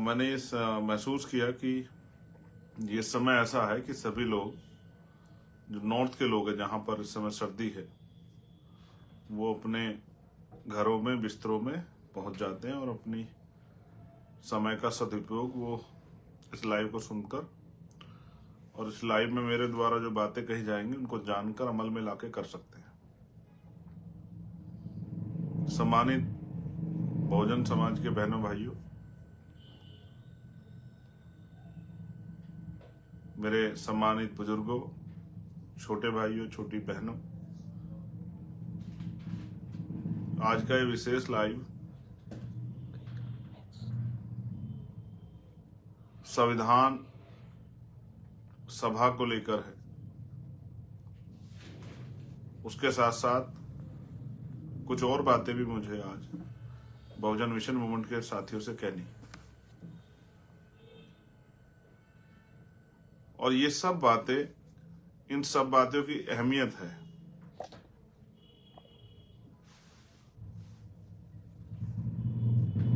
मैंने इस महसूस किया कि ये समय ऐसा है कि सभी लोग, जो नॉर्थ के लोग हैं जहाँ पर इस समय सर्दी है, वो अपने घरों में बिस्तरों में पहुंच जाते हैं और अपनी समय का सदुपयोग वो इस लाइव को सुनकर और इस लाइव में मेरे द्वारा जो बातें कही जाएंगी उनको जानकर अमल में लाके कर सकते हैं। सम्मानित बहुजन समाज के बहनों भाइयों, मेरे सम्मानित बुजुर्गों, छोटे भाइयों, छोटी बहनों, आज का ये विशेष लाइव संविधान सभा को लेकर है। उसके साथ साथ कुछ और बातें भी मुझे आज बहुजन मिशन मूवमेंट के साथियों से कहनी, और ये सब बातें, इन सब बातों की अहमियत है।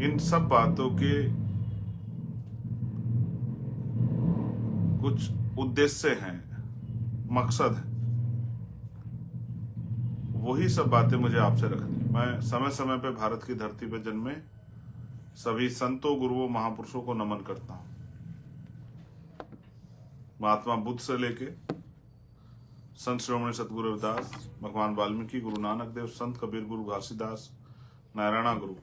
इन सब बातों के कुछ उद्देश्य हैं, मकसद है, वही सब बातें मुझे आपसे रखनी। मैं समय समय पे भारत की धरती पर जन्मे सभी संतों, गुरुओं, महापुरुषों को नमन करता हूं। महात्मा बुद्ध से लेके संत श्रोमणी सतगुरु रविदास, भगवान वाल्मीकि, गुरु नानक देव, संत कबीर, गुरु घासीदास, नारायणा गुरु,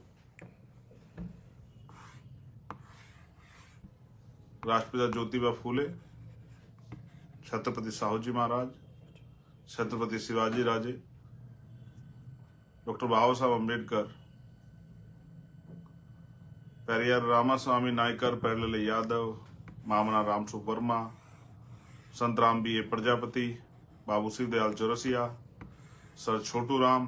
राष्ट्रपिता ज्योतिबा फूले, छत्रपति साहू जी महाराज, छत्रपति शिवाजी राजे, डॉक्टर बाबा साहब अम्बेडकर, पेरियार रामास्वामी नायकर, पैरलेले यादव, मामना रामसु वर्मा, संत राम बी ए प्रजापति, बाबू शिव दयाल चौरसिया, सर छोटू राम,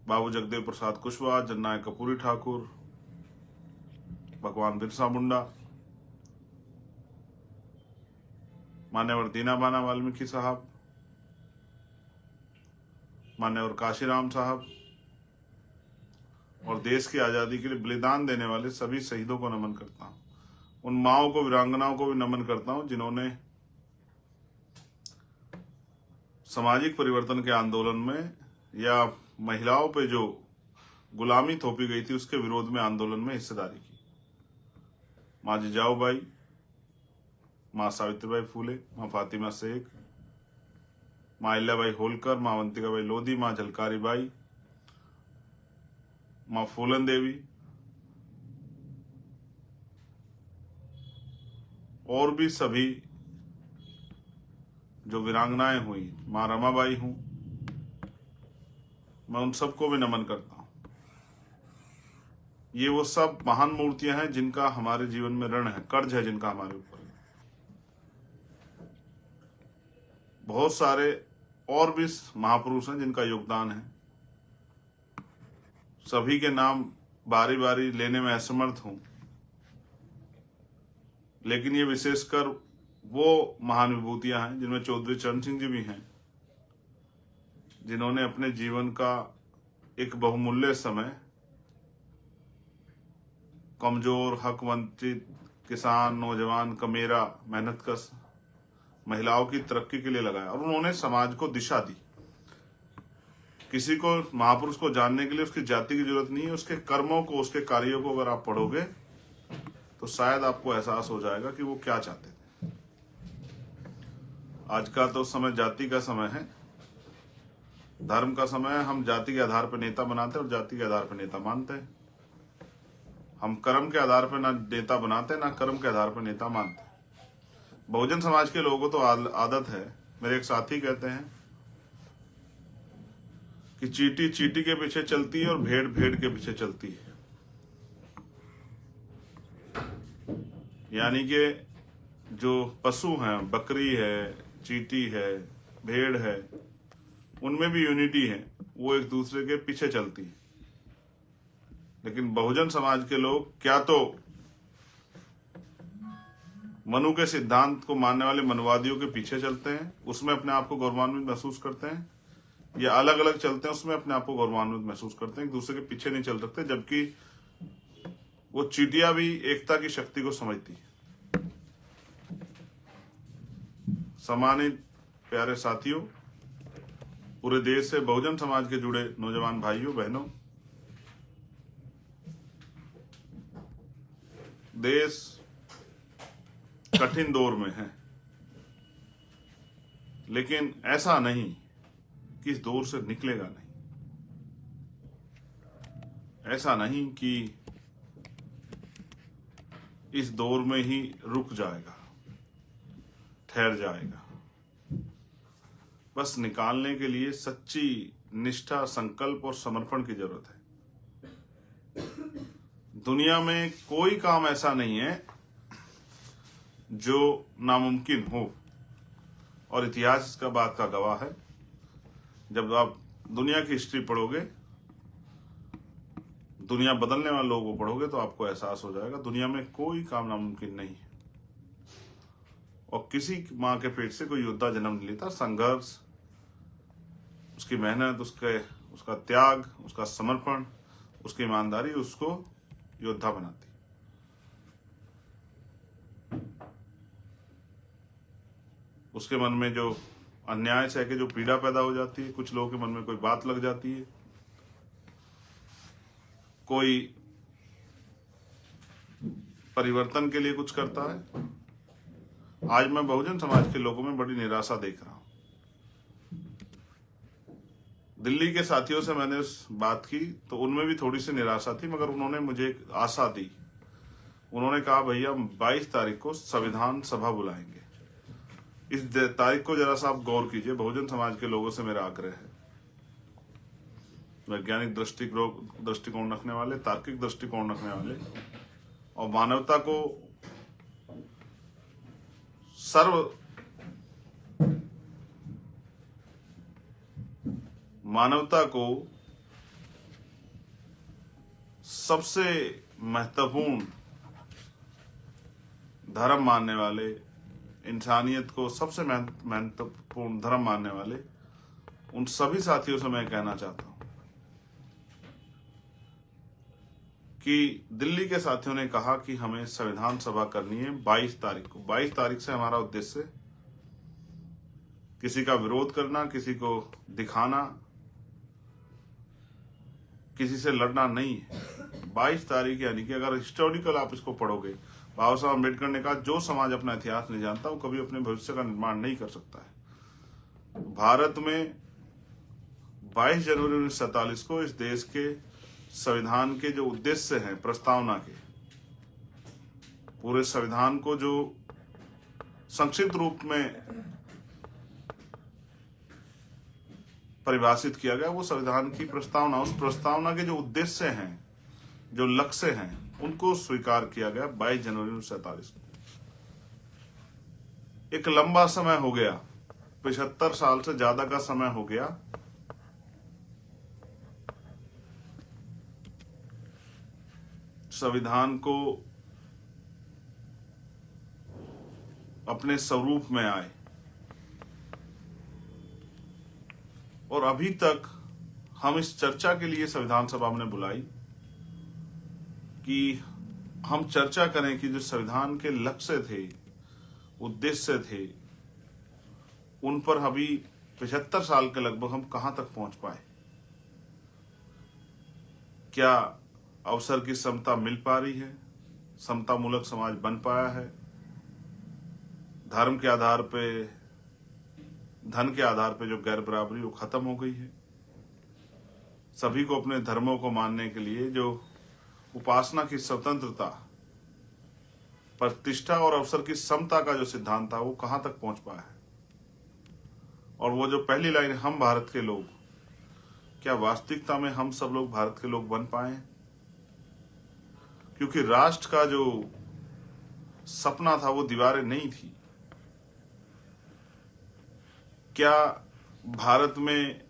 बाबू जगदेव प्रसाद कुशवाहा, जननायक कपूरी ठाकुर, भगवान बिरसा मुंडा, मान्यवर दीनाबाना वाल्मीकि साहब, मान्यवर काशीराम साहब, और देश की आजादी के लिए बलिदान देने वाले सभी शहीदों को नमन करता हूं। उन माओं को, वीरांगनाओं को भी नमन करता हूं जिन्होंने सामाजिक परिवर्तन के आंदोलन में या महिलाओं पे जो गुलामी थोपी गई थी उसके विरोध में आंदोलन में हिस्सेदारी की। माँ जिजाऊ बाई, माँ सावित्रीबाई फूले, माँ फातिमा शेख, माँ अहिल्याबाई होलकर, माँ अवंतिकाबाई लोधी, माँ झलकारी बाई, माँ फूलन देवी, और भी सभी जो वीरांगनाएं हुई, माँ रमाबाई हूं, मैं उन सबको भी नमन करता हूं। ये वो सब महान मूर्तियां हैं जिनका हमारे जीवन में ऋण है, कर्ज है जिनका हमारे ऊपर। बहुत सारे और भी महापुरुष हैं जिनका योगदान है। सभी के नाम बारी बारी लेने में असमर्थ हूं, लेकिन ये विशेषकर वो महान विभूतियां हैं जिनमें चौधरी चरण सिंह जी भी हैं, जिन्होंने अपने जीवन का एक बहुमूल्य समय कमजोर, हक वंचित, किसान, नौजवान, कमेरा, मेहनतकश महिलाओं की तरक्की के लिए लगाया, और उन्होंने समाज को दिशा दी। किसी को, महापुरुष को जानने के लिए उसकी जाति की जरूरत नहीं है, उसके कर्मों को, उसके कार्यों को अगर आप पढ़ोगे तो शायद आपको एहसास हो जाएगा कि वो क्या चाहते थे। आज का तो समय जाति का समय है, धर्म का समय है। हम जाति के आधार पर नेता बनाते हैं और जाति के आधार पर नेता मानते हैं। हम कर्म के आधार पर ना नेता बनाते हैं, ना कर्म के आधार पर नेता मानते हैं। बहुजन समाज के लोगों को तो आदत है, मेरे एक साथी कहते हैं कि चींटी चींटी के पीछे चलती है और भेड़ भेड़ के पीछे चलती है। यानी कि जो पशु हैं, बकरी है, चींटी है, भेड़ है, उनमें भी यूनिटी है, वो एक दूसरे के पीछे चलती है। लेकिन बहुजन समाज के लोग क्या तो मनु के सिद्धांत को मानने वाले मनुवादियों के पीछे चलते हैं, उसमें अपने आप को गौरवान्वित महसूस करते हैं, या अलग अलग चलते हैं, उसमें अपने आप को गौरवान्वित महसूस करते हैं, एक दूसरे के पीछे नहीं चल सकते। जबकि वो चींटियां भी एकता की शक्ति को समझती है। सम्मानित प्यारे साथियों, पूरे देश से बहुजन समाज के जुड़े नौजवान भाइयों बहनों, देश कठिन दौर में है, लेकिन ऐसा नहीं कि इस दौर से निकलेगा नहीं, ऐसा नहीं कि इस दौर में ही रुक जाएगा, ठहर जाएगा। बस निकालने के लिए सच्ची निष्ठा, संकल्प और समर्पण की जरूरत है। दुनिया में कोई काम ऐसा नहीं है जो नामुमकिन हो, और इतिहास इसका बात का गवाह है। जब आप दुनिया की हिस्ट्री पढ़ोगे, दुनिया बदलने वाले लोगों को पढ़ोगे, तो आपको एहसास हो जाएगा दुनिया में कोई काम नामुमकिन नहीं है। और किसी माँ के पेट से कोई योद्धा जन्म नहीं लेता। संघर्ष, उसकी मेहनत, उसका त्याग, उसका समर्पण, उसकी ईमानदारी उसको योद्धा बनाती। उसके मन में जो अन्याय से कि जो पीड़ा पैदा हो जाती है, कुछ लोगों के मन में कोई बात लग जाती है, कोई परिवर्तन के लिए कुछ करता है। आज मैं बहुजन समाज के लोगों में बड़ी निराशा देख रहा हूं। दिल्ली के साथियों से मैंने बात की तो उनमें भी थोड़ी सी निराशा थी, मगर उन्होंने मुझे एक आशा दी। उन्होंने कहा, भैया 22 तारीख को संविधान सभा बुलाएंगे। इस तारीख को जरा सा आप गौर कीजिए। बहुजन समाज के लोगों से मेरा आग्रह है, वैज्ञानिक दृष्टिकोण रखने वाले, तार्किक दृष्टिकोण रखने वाले और मानवता को सबसे महत्वपूर्ण धर्म मानने वाले, इंसानियत को सबसे महत्वपूर्ण धर्म मानने वाले उन सभी साथियों से मैं कहना चाहता हूं कि दिल्ली के साथियों ने कहा कि हमें संविधान सभा करनी है 22 तारीख को। 22 तारीख से हमारा उद्देश्य किसी का विरोध करना, किसी को दिखाना, किसी से लड़ना नहीं है। 22 तारीख यानी कि अगर हिस्टोरिकल आप इसको पढ़ोगे, बाबा साहब अम्बेडकर ने कहा, जो समाज अपना इतिहास नहीं जानता वो कभी अपने भविष्य का निर्माण नहीं कर सकता है। भारत में 22 जनवरी 1947 को इस देश के संविधान के जो उद्देश्य हैं, प्रस्तावना के, पूरे संविधान को जो संक्षिप्त रूप में परिभाषित किया गया, वो संविधान की प्रस्तावना, उस प्रस्तावना के जो उद्देश्य हैं, जो लक्ष्य हैं, उनको स्वीकार किया गया 22 जनवरी 1947 को। एक लंबा समय हो गया, 75 साल से ज्यादा का समय हो गया संविधान को अपने स्वरूप में आए, और अभी तक हम इस चर्चा के लिए संविधान सभा ने बुलाई कि हम चर्चा करें कि जो संविधान के लक्ष्य थे, उद्देश्य थे, उन पर अभी 75 साल के लगभग हम कहां तक पहुंच पाए। क्या अवसर की समता मिल पा रही है? समता मूलक समाज बन पाया है? धर्म के आधार पे, धन के आधार पे जो गैर बराबरी वो खत्म हो गई है? सभी को अपने धर्मों को मानने के लिए जो उपासना की स्वतंत्रता, प्रतिष्ठा और अवसर की समता का जो सिद्धांत था, वो कहां तक पहुंच पाया है? और वो जो पहली लाइन, हम भारत के लोग, क्या वास्तविकता में हम सब लोग भारत के लोग बन पाए? क्योंकि राष्ट्र का जो सपना था वो दीवारें नहीं थी। क्या भारत में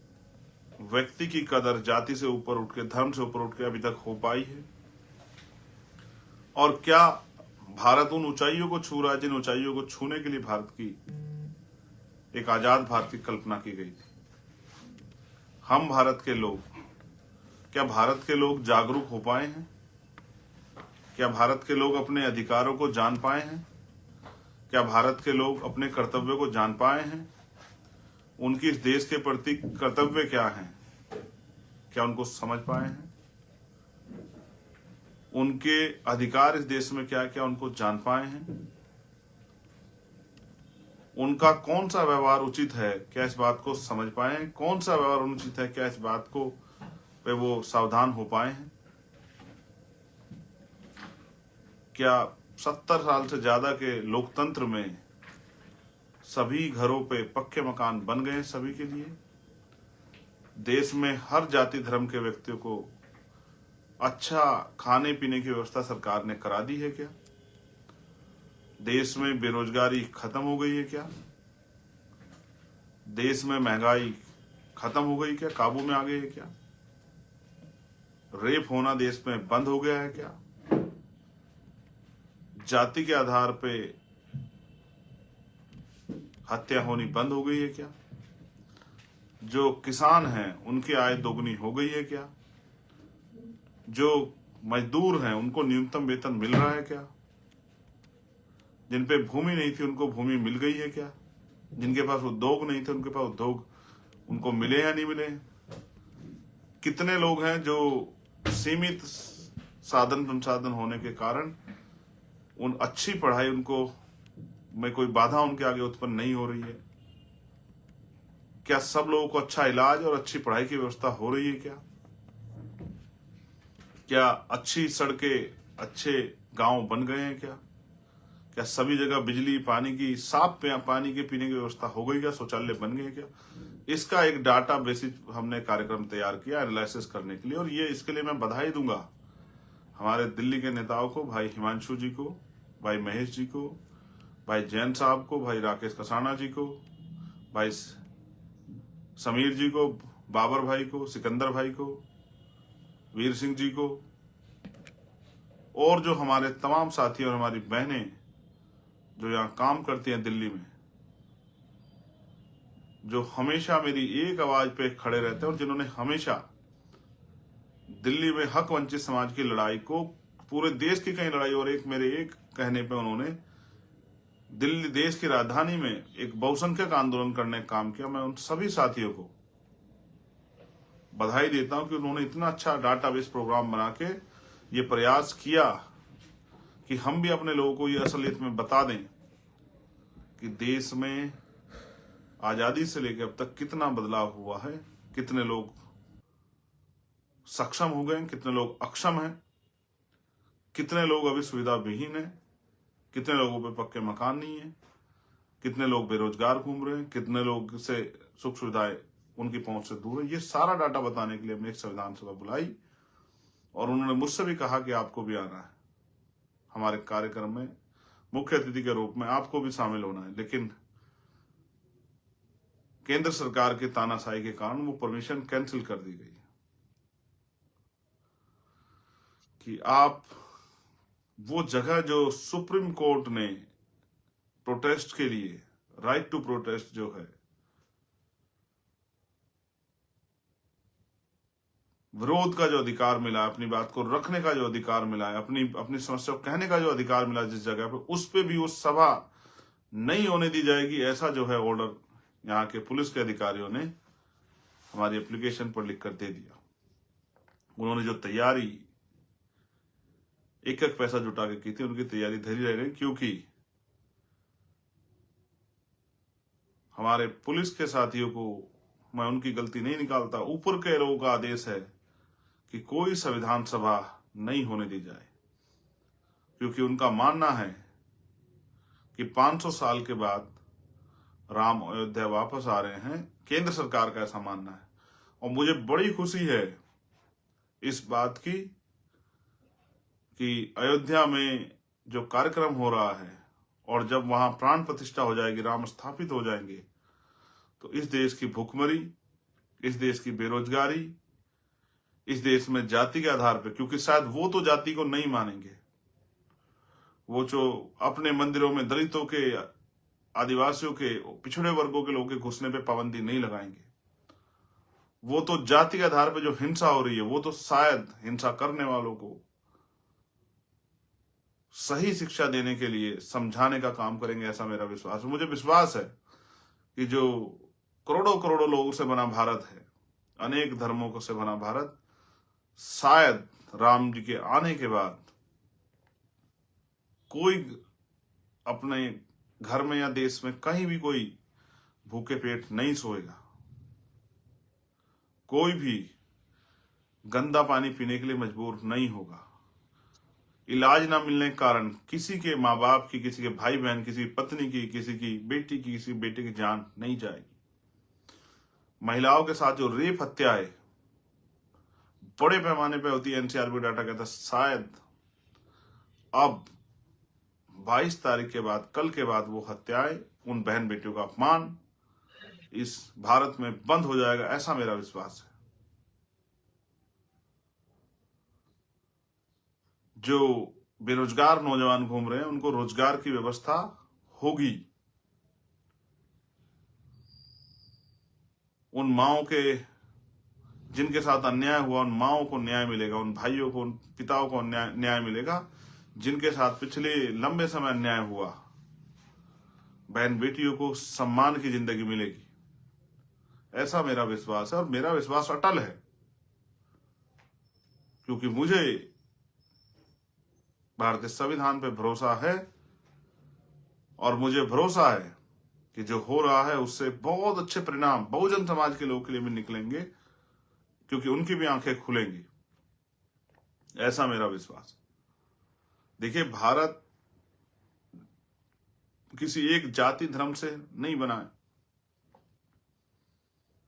व्यक्ति की कदर जाति से ऊपर उठ के, धर्म से ऊपर उठ के अभी तक हो पाई है? और क्या भारत उन ऊंचाइयों को छू रहा है जिन ऊंचाइयों को छूने के लिए भारत की एक आजाद भारत की कल्पना की गई थी? हम भारत के लोग, क्या भारत के लोग जागरूक हो पाए हैं? क्या भारत के लोग अपने अधिकारों को जान पाए हैं? क्या भारत के लोग अपने कर्तव्यों को जान पाए हैं? उनकी इस देश के प्रति कर्तव्य क्या हैं, क्या उनको समझ पाए हैं? उनके अधिकार इस देश में क्या क्या उनको जान पाए हैं? उनका कौन सा व्यवहार उचित है, क्या इस बात को समझ पाए हैं? कौन सा व्यवहार अनुचित है, क्या इस बात को पे वो सावधान हो पाए हैं? क्या 70 साल से ज्यादा के लोकतंत्र में सभी घरों पे पक्के मकान बन गए सभी के लिए? देश में हर जाति धर्म के व्यक्तियों को अच्छा खाने पीने की व्यवस्था सरकार ने करा दी है क्या? देश में बेरोजगारी खत्म हो गई है क्या? देश में महंगाई खत्म हो गई क्या, काबू में आ गई है क्या? रेप होना देश में बंद हो गया है क्या? जाति के आधार पे हत्या होनी बंद हो गई है क्या? जो किसान हैं उनकी आय दोगुनी हो गई है क्या? जो मजदूर हैं उनको न्यूनतम वेतन मिल रहा है क्या? जिन पे भूमि नहीं थी उनको भूमि मिल गई है क्या? जिनके पास उद्योग नहीं थे उनके पास उद्योग उनको मिले या नहीं मिले? कितने लोग हैं जो सीमित साधन संसाधन होने के कारण उन अच्छी पढ़ाई उनको में कोई बाधा उनके आगे उत्पन्न नहीं हो रही है? क्या सब लोगों को अच्छा इलाज और अच्छी पढ़ाई की व्यवस्था हो रही है क्या? क्या अच्छी सड़कें अच्छे गांव बन गए हैं क्या? क्या सभी जगह बिजली पानी की साफ पानी के पीने की व्यवस्था हो गई क्या? शौचालय बन गए क्या? इसका एक डाटा बेसिस हमने कार्यक्रम तैयार किया एनालिसिस करने के लिए, और ये इसके लिए मैं बधाई दूंगा हमारे दिल्ली के नेताओं को, भाई हिमांशु जी को, भाई महेश जी को, भाई जैन साहब को, भाई राकेश कसाना जी को, भाई समीर जी को, बाबर भाई को, सिकंदर भाई को, वीर सिंह जी को, और जो हमारे तमाम साथी और हमारी बहनें जो यहाँ काम करती हैं दिल्ली में, जो हमेशा मेरी एक आवाज पे खड़े रहते हैं और जिन्होंने हमेशा दिल्ली में हक वंचित समाज की लड़ाई को, पूरे देश की कई लड़ाई, और एक मेरे एक कहने पे उन्होंने दिल्ली देश की राजधानी में एक बहुसंख्यक आंदोलन करने का काम किया। मैं उन सभी साथियों को बधाई देता हूं कि उन्होंने इतना अच्छा डाटाबेस प्रोग्राम बना के ये प्रयास किया कि हम भी अपने लोगों को ये असलियत में बता दें कि देश में आजादी से लेकर अब तक कितना बदलाव हुआ है, कितने लोग सक्षम हो गए, कितने लोग अक्षम हैं, कितने लोग अभी सुविधा विहीन हैं, कितने लोगों पे पक्के मकान नहीं है, कितने लोग बेरोजगार घूम रहे हैं, कितने लोग से सुख सुविधाएं उनकी पहुंच से दूर है। ये सारा डाटा बताने के लिए हमने एक संविधान सभा बुलाई और उन्होंने मुझसे भी कहा कि आपको भी आना है हमारे कार्यक्रम में, मुख्य अतिथि के रूप में आपको भी शामिल होना है। लेकिन केंद्र सरकार के तानाशाही के कारण वो परमिशन कैंसिल कर दी गई कि आप वो जगह जो सुप्रीम कोर्ट ने प्रोटेस्ट के लिए, राइट टू प्रोटेस्ट जो है, विरोध का जो अधिकार मिला है, अपनी बात को रखने का जो अधिकार मिला है, अपनी समस्या को कहने का जो अधिकार मिला जिस जगह पे, उस पे भी वो सभा नहीं होने दी जाएगी, ऐसा जो है ऑर्डर यहाँ के पुलिस के अधिकारियों ने हमारी एप्लीकेशन पर लिख कर दे दिया। उन्होंने जो तैयारी एक एक पैसा जुटा के की थी, उनकी तैयारी धरी रह गई, क्योंकि हमारे पुलिस के साथियों को मैं उनकी गलती नहीं निकालता, ऊपर के लोगों का आदेश है कि कोई संविधान सभा नहीं होने दी जाए, क्योंकि उनका मानना है कि 500 साल के बाद राम अयोध्या वापस आ रहे हैं। केंद्र सरकार का ऐसा मानना है और मुझे बड़ी खुशी है इस बात की कि अयोध्या में जो कार्यक्रम हो रहा है और जब वहां प्राण प्रतिष्ठा हो जाएगी, राम स्थापित हो जाएंगे, तो इस देश की भुखमरी, इस देश की बेरोजगारी, इस देश में जाति के आधार पर, क्योंकि शायद वो तो जाति को नहीं मानेंगे, वो जो अपने मंदिरों में दलितों के, आदिवासियों के, पिछड़े वर्गों के लोगों के घुसने पे पाबंदी नहीं लगाएंगे, वो तो जाति के आधार पर जो हिंसा हो रही है वो तो शायद हिंसा करने वालों को सही शिक्षा देने के लिए समझाने का काम करेंगे, ऐसा मेरा विश्वास है। मुझे विश्वास है कि जो करोड़ों करोड़ों लोगों से बना भारत है, अनेक धर्मों से बना भारत, शायद राम जी के आने के बाद कोई अपने घर में या देश में कहीं भी कोई भूखे पेट नहीं सोएगा, कोई भी गंदा पानी पीने के लिए मजबूर नहीं होगा, इलाज ना मिलने के कारण किसी के माँ बाप की, किसी के भाई बहन, किसी पत्नी की, किसी की बेटी की, किसी बेटे की जान नहीं जाएगी। महिलाओं के साथ जो रेप हत्याएं बड़े पैमाने पे होती है, एनसीआरबी डाटा कहता है शायद अब 22 तारीख के बाद, कल के बाद, वो हत्याएं, उन बहन बेटियों का अपमान इस भारत में बंद हो जाएगा, ऐसा मेरा विश्वास है। जो बेरोजगार नौजवान घूम रहे हैं उनको रोजगार की व्यवस्था होगी, उन माओं के जिनके साथ अन्याय हुआ, उन माओं को न्याय मिलेगा, उन भाइयों को, उन पिताओं को न्याय मिलेगा जिनके साथ पिछले लंबे समय अन्याय हुआ। बहन बेटियों को सम्मान की जिंदगी मिलेगी, ऐसा मेरा विश्वास है। और मेरा विश्वास अटल है, क्योंकि मुझे भारतीय संविधान पे भरोसा है और मुझे भरोसा है कि जो हो रहा है उससे बहुत अच्छे परिणाम बहुजन समाज के लोगों के लिए भी निकलेंगे, क्योंकि उनकी भी आंखें खुलेंगी, ऐसा मेरा विश्वास। देखिए, भारत किसी एक जाति धर्म से नहीं बना है।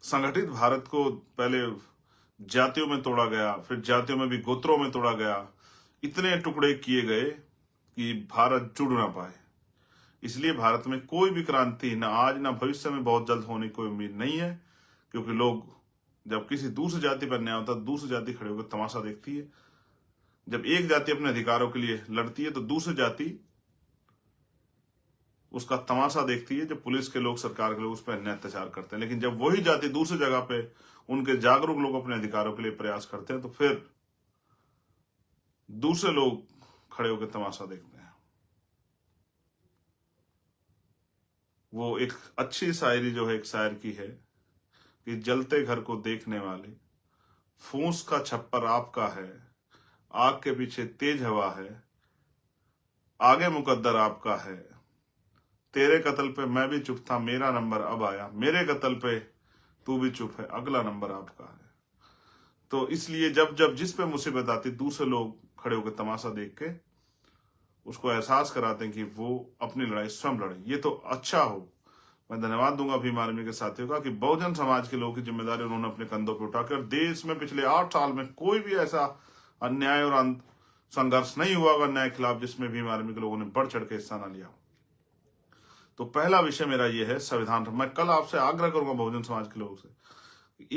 संगठित भारत को पहले जातियों में तोड़ा गया, फिर जातियों में भी गोत्रों में तोड़ा गया, इतने टुकड़े किए गए कि भारत जुड़ ना पाए। इसलिए भारत में कोई भी क्रांति न आज न भविष्य में बहुत जल्द होने की कोई उम्मीद नहीं है, क्योंकि लोग जब किसी दूसरी जाति पर अन्याय होता है, दूसरी जाति खड़े होकर तमाशा देखती है। जब एक जाति अपने अधिकारों के लिए लड़ती है तो दूसरी जाति उसका तमाशा देखती है, जब पुलिस के लोग, सरकार के लोग उस पर अन्याय अत्याचार करते हैं। लेकिन जब वही जाति दूसरी जगह पे उनके जागरूक लोग अपने अधिकारों के लिए प्रयास करते हैं तो फिर दूसरे लोग खड़े होकर तमाशा देखते हैं। वो एक अच्छी शायरी जो है एक शायर की है कि जलते घर को देखने वाले, फूंस का छप्पर आपका है, आग के पीछे तेज हवा है, आगे मुकद्दर आपका है, तेरे कत्ल पे मैं भी चुप था, मेरा नंबर अब आया, मेरे कत्ल पे तू भी चुप है, अगला नंबर आपका है। तो इसलिए जब जब जिस पे मुसीबत आती, दूसरे लोग खड़े होकर तमाशा देख के उसको एहसास कराते हैं कि वो अपनी लड़ाई स्वयं लड़े। ये तो अच्छा हो। मैं धन्यवाद दूंगा भीम आर्मी के साथियों का कि बहुजन समाज के लोगों की जिम्मेदारी उन्होंने अपने कंधों पर उठाकर, देश में पिछले 8 साल में कोई भी ऐसा अन्याय और संघर्ष नहीं हुआ होगा अन्याय के खिलाफ जिसमें भीम आर्मी के लोगों ने बढ़ चढ़ के हिस्सा न लिया। तो पहला विषय मेरा यह है संविधान। मैं कल आपसे आग्रह करूंगा बहुजन समाज के लोगों से,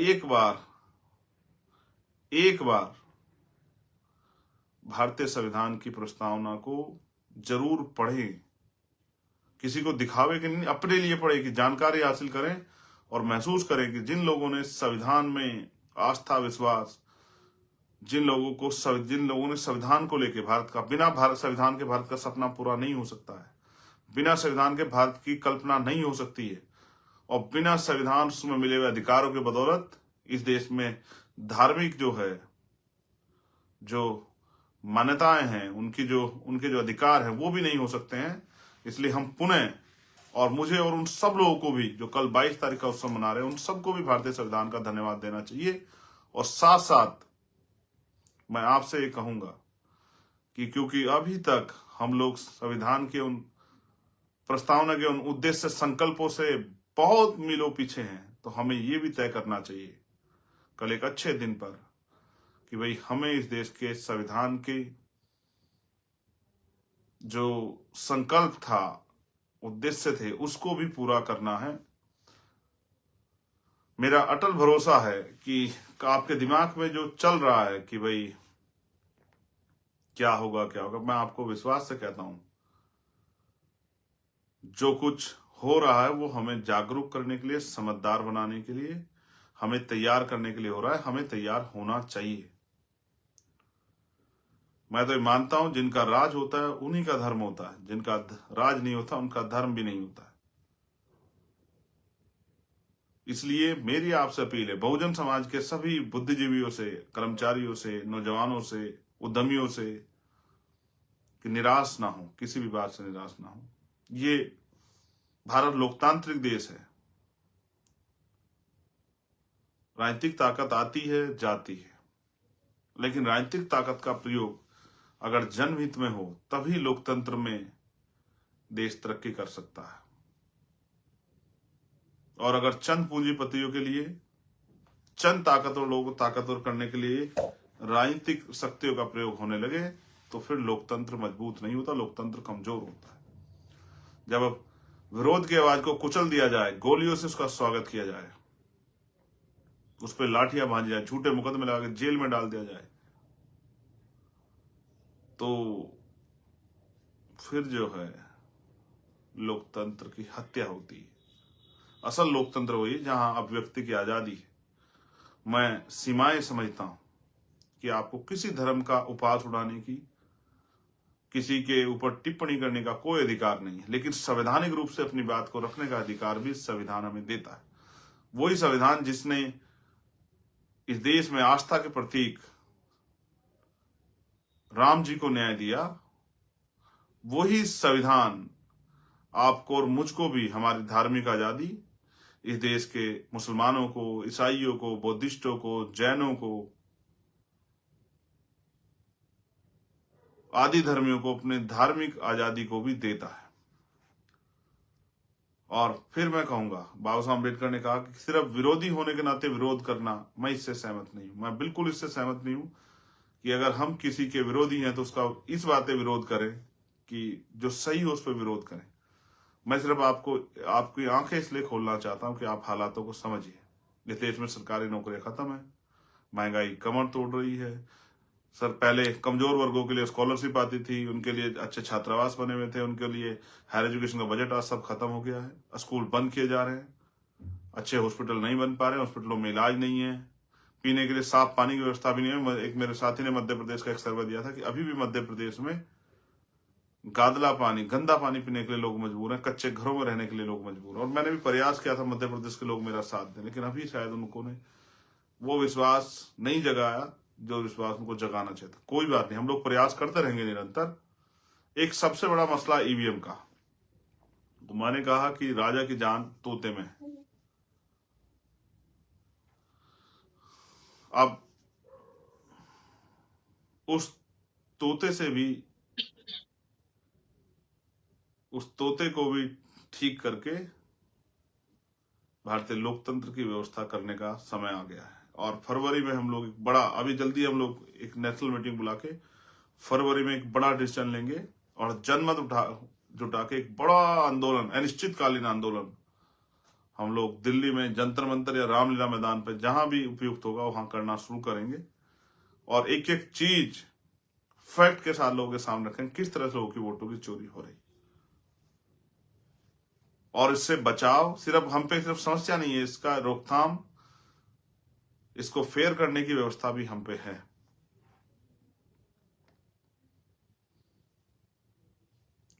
एक बार भारतीय संविधान की प्रस्तावना को जरूर पढ़ें। किसी को दिखावे के नहीं, अपने लिए पढ़े, कि जानकारी हासिल करें और महसूस करें कि जिन लोगों ने संविधान में आस्था, विश्वास, जिन लोगों ने संविधान को लेकर भारत का, बिना भारत संविधान के भारत का सपना पूरा नहीं हो सकता है, बिना संविधान के भारत की कल्पना नहीं हो सकती है, और बिना संविधान में मिले हुए अधिकारों के बदौलत इस देश में धार्मिक जो मान्यताएं हैं, उनके जो अधिकार हैं वो भी नहीं हो सकते हैं। इसलिए हम पुनः, और मुझे और उन सब लोगों को भी जो कल 22 तारीख का उत्सव मना रहे हैं, उन सबको भी भारतीय संविधान का धन्यवाद देना चाहिए। और साथ साथ मैं आपसे ये कहूंगा कि क्योंकि अभी तक हम लोग संविधान के उन प्रस्तावना के उन उद्देश्य संकल्पों से बहुत मीलों पीछे हैं, तो हमें ये भी तय करना चाहिए कल एक अच्छे दिन पर कि भाई हमें इस देश के संविधान के जो संकल्प था, उद्देश्य थे, उसको भी पूरा करना है। मेरा अटल भरोसा है कि आपके दिमाग में जो चल रहा है कि भाई क्या होगा, मैं आपको विश्वास से कहता हूं, जो कुछ हो रहा है वो हमें जागरूक करने के लिए, समझदार बनाने के लिए, हमें तैयार करने के लिए हो रहा है। हमें तैयार होना चाहिए। मैं तो ये मानता हूं जिनका राज होता है उन्हीं का धर्म होता है, जिनका राज नहीं होता उनका धर्म भी नहीं होता है। इसलिए मेरी आपसे अपील है बहुजन समाज के सभी बुद्धिजीवियों से, कर्मचारियों से, नौजवानों से, उद्यमियों से कि निराश ना हो, किसी भी बात से निराश ना हो। ये भारत लोकतांत्रिक देश है, राजनीतिक ताकत आती है जाती है, लेकिन राजनीतिक ताकत का प्रयोग अगर जनहित में हो तभी लोकतंत्र में देश तरक्की कर सकता है। और अगर चंद पूंजीपतियों के लिए, चंद ताकतवर लोगों को ताकतवर करने के लिए राजनीतिक शक्तियों का प्रयोग होने लगे तो फिर लोकतंत्र मजबूत नहीं होता, लोकतंत्र कमजोर होता है। जब अब विरोध की आवाज को कुचल दिया जाए, गोलियों से उसका स्वागत किया जाए, उस पर लाठियां बांधी जाए, झूठे मुकदमे लगा के जेल में डाल दिया जाए, तो फिर जो है लोकतंत्र की हत्या होती है। असल लोकतंत्र वही जहां अभिव्यक्ति की आजादी है। मैं सीमाएं समझता हूं कि आपको किसी धर्म का उपहास उड़ाने की, किसी के ऊपर टिप्पणी करने का कोई अधिकार नहीं है, लेकिन संवैधानिक रूप से अपनी बात को रखने का अधिकार भी संविधान हमें देता है। वही संविधान जिसने इस देश में आस्था के प्रतीक राम जी को न्याय दिया, वही संविधान आपको और मुझको भी हमारी धार्मिक आजादी, इस देश के मुसलमानों को, ईसाइयों को, बौद्धिस्टों को, जैनों को, आदि धर्मियों को अपने धार्मिक आजादी को भी देता है। और फिर मैं कहूंगा, बाबा साहब अम्बेडकर ने कहा कि सिर्फ विरोधी होने के नाते विरोध करना, मैं इससे सहमत नहीं हूं। मैं बिल्कुल इससे सहमत नहीं हूं कि अगर हम किसी के विरोधी हैं तो उसका इस बातें विरोध करें कि जो सही हो उस पर विरोध करें। मैं सिर्फ आपकी आंखें इसलिए खोलना चाहता हूं कि आप हालातों को समझिए। इस देश में सरकारी नौकरियां खत्म है, महंगाई कमर तोड़ रही है। सर, पहले कमजोर वर्गों के लिए स्कॉलरशिप आती थी, उनके लिए अच्छे छात्रावास बने हुए थे, उनके लिए हायर एजुकेशन का बजट आज सब खत्म हो गया है। स्कूल बंद किए जा रहे हैं, अच्छे हॉस्पिटल नहीं बन पा रहे, हॉस्पिटलों में इलाज नहीं है, पीने के लिए साफ पानी की व्यवस्था भी नहीं है। एक मेरे साथी ने मध्य प्रदेश का एक सर्वे दिया था कि अभी भी मध्य प्रदेश में गादला पानी, गंदा पानी पीने के लिए लोग मजबूर हैं, कच्चे घरों में रहने के लिए लोग मजबूर हैं। और मैंने भी प्रयास किया था मध्य प्रदेश के लोग मेरा साथ दें, लेकिन अभी शायद उनको ने वो विश्वास नहीं जगाया जो विश्वास उनको जगाना चाहिए था। कोई बात नहीं, हम लोग प्रयास करते रहेंगे निरंतर। एक सबसे बड़ा मसला ईवीएम का, तो मैंने कहा कि राजा की जान तोते में। अब उस तोते से भी, उस तोते को भी ठीक करके भारतीय लोकतंत्र की व्यवस्था करने का समय आ गया है। और फरवरी में हम लोग एक बड़ा, अभी जल्दी हम लोग एक नेशनल मीटिंग बुला के फरवरी में एक बड़ा डिसीजन लेंगे और जनमत जुटा के एक बड़ा आंदोलन, अनिश्चितकालीन आंदोलन हम लोग दिल्ली में जंतर मंतर या रामलीला मैदान पर जहां भी उपयुक्त होगा वहां करना शुरू करेंगे। और एक एक चीज फैक्ट के साथ लोगों के सामने रखेंगे किस तरह से लोगों की वोटों की चोरी हो रही, और इससे बचाव सिर्फ हम पे, सिर्फ समस्या नहीं है, इसका रोकथाम, इसको फेयर करने की व्यवस्था भी हम पे है।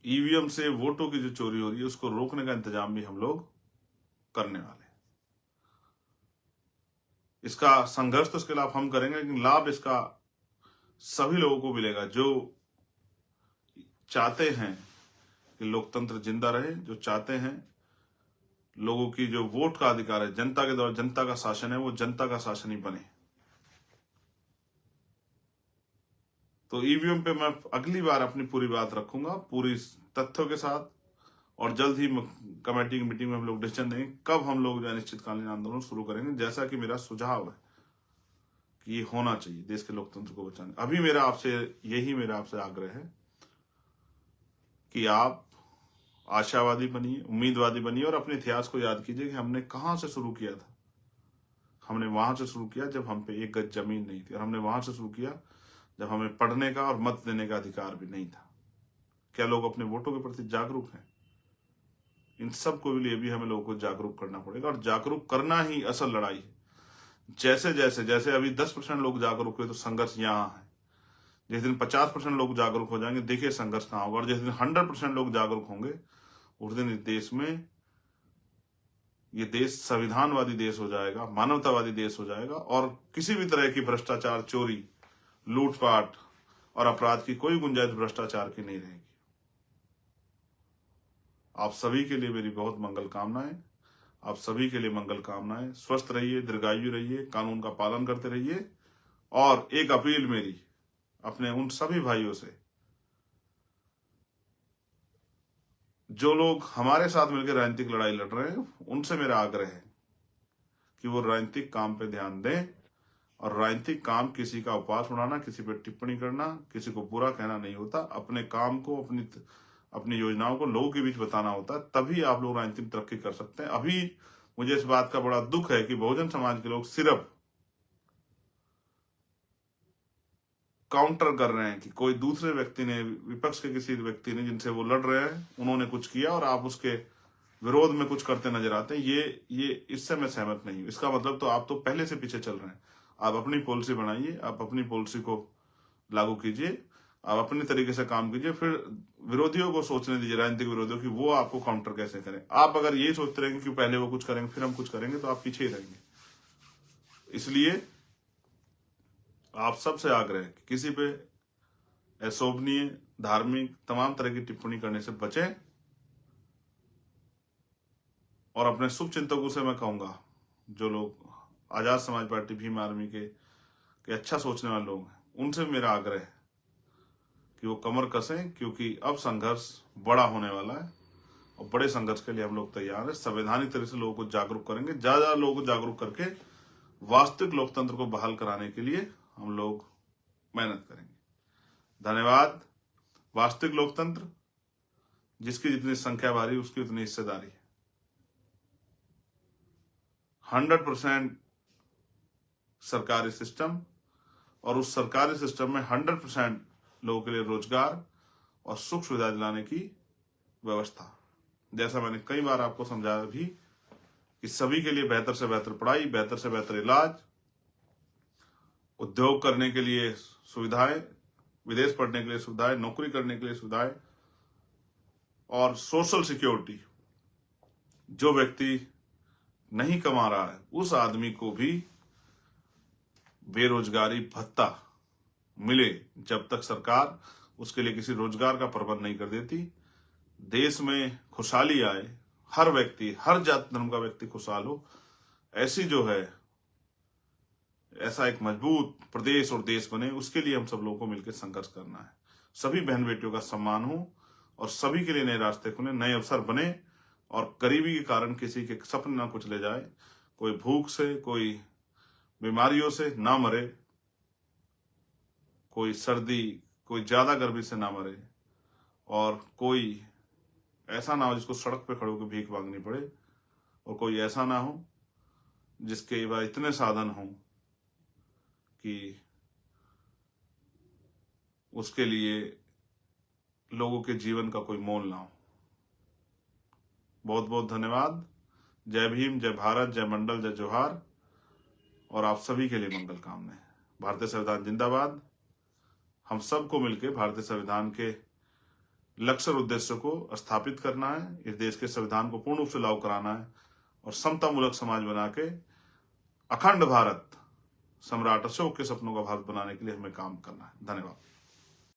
ईवीएम से वोटों की जो चोरी हो रही है उसको रोकने का इंतजाम भी हम लोग करने वाले हैं। इसका संघर्ष तो इसके खिलाफ हम करेंगे, लेकिन लाभ इसका सभी लोगों को मिलेगा जो चाहते हैं कि लोकतंत्र जिंदा रहे, जो चाहते हैं लोगों की जो वोट का अधिकार है, जनता के द्वारा जनता का शासन है, वो जनता का शासन ही बने। तो ईवीएम पे मैं अगली बार अपनी पूरी बात रखूंगा, पूरी तथ्यों के साथ, और जल्द ही कमेटी की मीटिंग में हम लोग डिसीजन देंगे कब हम लोग अनिश्चितकालीन आंदोलन शुरू करेंगे, जैसा कि मेरा सुझाव है कि ये होना चाहिए देश के लोकतंत्र को बचाने। अभी मेरा आपसे आग्रह है कि आप आशावादी बनिए, उम्मीदवादी बनिए और अपने इतिहास को याद कीजिए कि हमने कहां से शुरू किया था। हमने वहां से शुरू किया जब हम पे एक गज जमीन नहीं थी, और हमने वहां से शुरू किया जब हमें पढ़ने का और मत देने का अधिकार भी नहीं था। क्या लोग अपने वोटों के प्रति जागरूक हैं? इन सब को लिए भी हमें लोगों को जागरूक करना पड़ेगा, और जागरूक करना ही असल लड़ाई है। जैसे जैसे अभी 10% लोग जागरूक हुए तो संघर्ष यहाँ है। जिस दिन 50% लोग जागरूक हो जाएंगे, देखिए संघर्ष कहाँ होगा। और जिस दिन 100% लोग जागरूक होंगे, उस दिन इस देश में, ये देश संविधानवादी देश हो जाएगा, मानवतावादी देश हो जाएगा, और किसी भी तरह की भ्रष्टाचार, चोरी, लूटपाट और अपराध की कोई गुंजाइश भ्रष्टाचार की नहीं रहेगी। आप सभी के लिए मेरी बहुत मंगल कामनाएं। आप सभी के लिए मंगल कामनाएं। स्वस्थ रहिए, दीर्घायु रहिए, कानून का पालन करते रहिए। और एक अपील मेरी अपने उन सभी भाइयों से, जो लोग हमारे साथ मिलकर राजनीतिक लड़ाई लड़ रहे हैं, उनसे मेरा आग्रह है कि वो राजनीतिक काम पे ध्यान दें। और राजनीतिक काम किसी का उपवास उड़ाना, किसी पे टिप्पणी करना, किसी को बुरा कहना नहीं होता। अपने काम को, अपनी योजनाओं को लोगों के बीच बताना होता है, तभी आप लोग राजनीतिक तरक्की कर सकते हैं। अभी मुझे इस बात का बड़ा दुख है कि बहुजन समाज के लोग सिर्फ काउंटर कर रहे हैं कि कोई दूसरे व्यक्ति ने, विपक्ष के किसी व्यक्ति ने, जिनसे वो लड़ रहे हैं, उन्होंने कुछ किया और आप उसके विरोध में कुछ करते नजर आते हैं। ये इससे मैं सहमत नहीं हूं। इसका मतलब तो आप तो पहले से पीछे चल रहे हैं। आप अपनी पॉलिसी बनाइए, आप अपनी पॉलिसी को लागू कीजिए, आप अपने तरीके से काम कीजिए, फिर विरोधियों को सोचने दीजिए, राजनीतिक विरोधियों की, वो आपको काउंटर कैसे करें। आप अगर ये सोचते रहेंगे कि पहले वो कुछ करेंगे फिर हम कुछ करेंगे, तो आप पीछे ही रहेंगे। इसलिए आप सबसे आग्रह है कि किसी पे अशोभनीय, धार्मिक, तमाम तरह की टिप्पणी करने से बचें। और अपने शुभ चिंतकों से मैं कहूंगा, जो लोग आजाद समाज पार्टी, भीम आर्मी के अच्छा सोचने वाले लोग हैं, उनसे मेरा आग्रह है कि वो कमर कसें, क्योंकि अब संघर्ष बड़ा होने वाला है और बड़े संघर्ष के लिए हम लोग तैयार हैं। संवैधानिक तरह से लोगों को जागरूक करेंगे, ज्यादा लोगों को जागरूक करके वास्तविक लोकतंत्र को बहाल कराने के लिए हम लोग मेहनत करेंगे। धन्यवाद। वास्तविक लोकतंत्र, जिसकी जितनी संख्या भारी उसकी उतनी हिस्सेदारी है। 100% सरकारी सिस्टम, और उस सरकारी सिस्टम में 100% लोगों के लिए रोजगार और सुख सुविधा दिलाने की व्यवस्था। जैसा मैंने कई बार आपको समझाया भी कि सभी के लिए बेहतर से बेहतर पढ़ाई, बेहतर से बेहतर इलाज, उद्योग करने के लिए सुविधाएं, विदेश पढ़ने के लिए सुविधाएं, नौकरी करने के लिए सुविधाएं, और सोशल सिक्योरिटी। जो व्यक्ति नहीं कमा रहा है उस आदमी को भी बेरोजगारी भत्ता मिले, जब तक सरकार उसके लिए किसी रोजगार का प्रबंध नहीं कर देती। देश में खुशहाली आए, हर व्यक्ति, हर जाति धर्म का व्यक्ति खुशहाल हो, ऐसी जो है, ऐसा एक मजबूत प्रदेश और देश बने, उसके लिए हम सब लोगों को मिलकर संघर्ष करना है। सभी बहन बेटियों का सम्मान हो और सभी के लिए नए रास्ते खुले, नए अवसर बने, और गरीबी के कारण किसी के सपने ना कुचले जाए, कोई भूख से, कोई बीमारियों से ना मरे, कोई सर्दी, कोई ज्यादा गर्मी से ना मरे, और कोई ऐसा ना हो जिसको सड़क पे खड़े होकर भीख मांगनी पड़े, और कोई ऐसा ना हो जिसके पास इतने साधन हों कि उसके लिए लोगों के जीवन का कोई मोल ना हो। बहुत बहुत धन्यवाद। जय भीम, जय भारत, जय मंडल, जय जोहार, और आप सभी के लिए मंगल कामनाएं। भारतीय संविधान जिंदाबाद। हम सबको मिलकर भारतीय संविधान के लक्ष्य और उद्देश्य को स्थापित करना है, इस देश के संविधान को पूर्ण रूप से लागू कराना है, और समतामूलक समाज बना के अखंड भारत, सम्राट अशोक के सपनों का भारत बनाने के लिए हमें काम करना है। धन्यवाद।